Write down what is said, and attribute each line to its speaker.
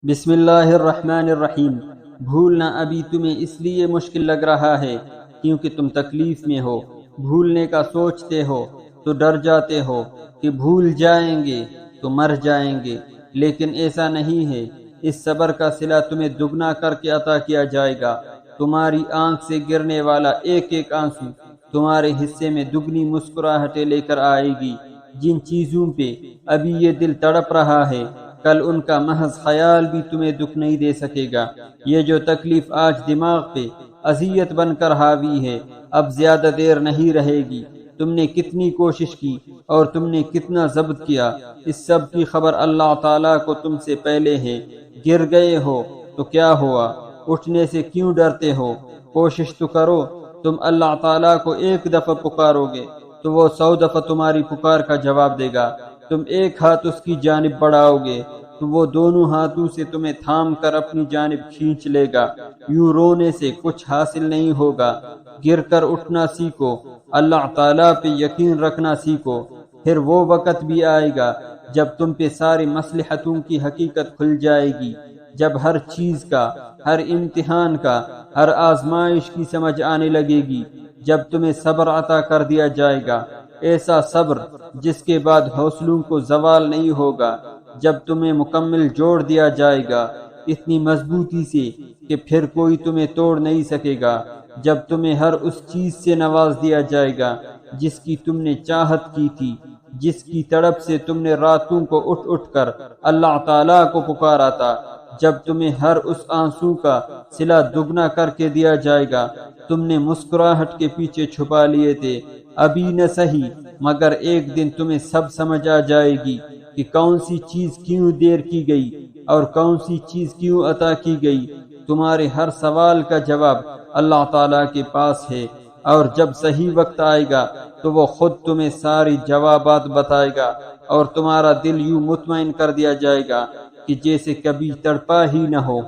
Speaker 1: بسم اللہ الرحمن الرحیم۔ بھولنا ابھی تمہیں اس لیے مشکل لگ رہا ہے کیونکہ تم تکلیف میں ہو۔ بھولنے کا سوچتے ہو تو ڈر جاتے ہو کہ بھول جائیں گے تو مر جائیں گے، لیکن ایسا نہیں ہے۔ اس صبر کا صلہ تمہیں دگنا کر کے عطا کیا جائے گا۔ تمہاری آنکھ سے گرنے والا ایک ایک آنسو تمہارے حصے میں دگنی مسکراہٹیں لے کر آئے گی۔ جن چیزوں پہ ابھی یہ دل تڑپ رہا ہے، کل ان کا محض خیال بھی تمہیں دکھ نہیں دے سکے گا۔ یہ جو تکلیف آج دماغ پہ اذیت بن کر حاوی ہے، اب زیادہ دیر نہیں رہے گی۔ تم نے کتنی کوشش کی اور تم نے کتنا ضبط کیا، اس سب کی خبر اللہ تعالیٰ کو تم سے پہلے ہے۔ گر گئے ہو تو کیا ہوا؟ اٹھنے سے کیوں ڈرتے ہو؟ کوشش تو کرو۔ تم اللہ تعالیٰ کو ایک دفعہ پکارو گے تو وہ 100 دفعہ تمہاری پکار کا جواب دے گا۔ تم ایک ہاتھ اس کی جانب بڑھاؤ گے تو وہ دونوں ہاتھوں سے تمہیں تھام کر اپنی جانب کھینچ لے گا۔ یوں رونے سے کچھ حاصل نہیں ہوگا۔ گر کر اٹھنا سیکھو، اللہ تعالیٰ پہ یقین رکھنا سیکھو۔ پھر وہ وقت بھی آئے گا جب تم پہ ساری مصلحتوں کی حقیقت کھل جائے گی، جب ہر چیز کا، ہر امتحان کا، ہر آزمائش کی سمجھ آنے لگے گی، جب تمہیں صبر عطا کر دیا جائے گا، ایسا صبر جس کے بعد حوصلوں کو زوال نہیں ہوگا، جب تمہیں مکمل جوڑ دیا جائے گا اتنی مضبوطی سے کہ پھر کوئی تمہیں توڑ نہیں سکے گا، جب تمہیں ہر اس چیز سے نواز دیا جائے گا جس کی تم نے چاہت کی تھی، جس کی تڑپ سے تم نے راتوں کو اٹھ اٹھ کر اللہ تعالیٰ کو پکارا تھا، جب تمہیں ہر اس آنسو کا صلہ دگنا کر کے دیا جائے گا۔ تم نے مسکراہٹ کے پیچھے چھپا لیے تھے، ابھی نہ سہی مگر ایک دن تمہیں سب سمجھ آ جائے گی کہ کون سی چیز کیوں دیر کی گئی اور کون سی چیز کیوں عطا کی گئی۔ تمہارے ہر سوال کا جواب اللہ تعالیٰ کے پاس ہے، اور جب صحیح وقت آئے گا تو وہ خود تمہیں ساری جوابات بتائے گا، اور تمہارا دل یوں مطمئن کر دیا جائے گا کہ جیسے کبھی تڑپا ہی نہ ہو۔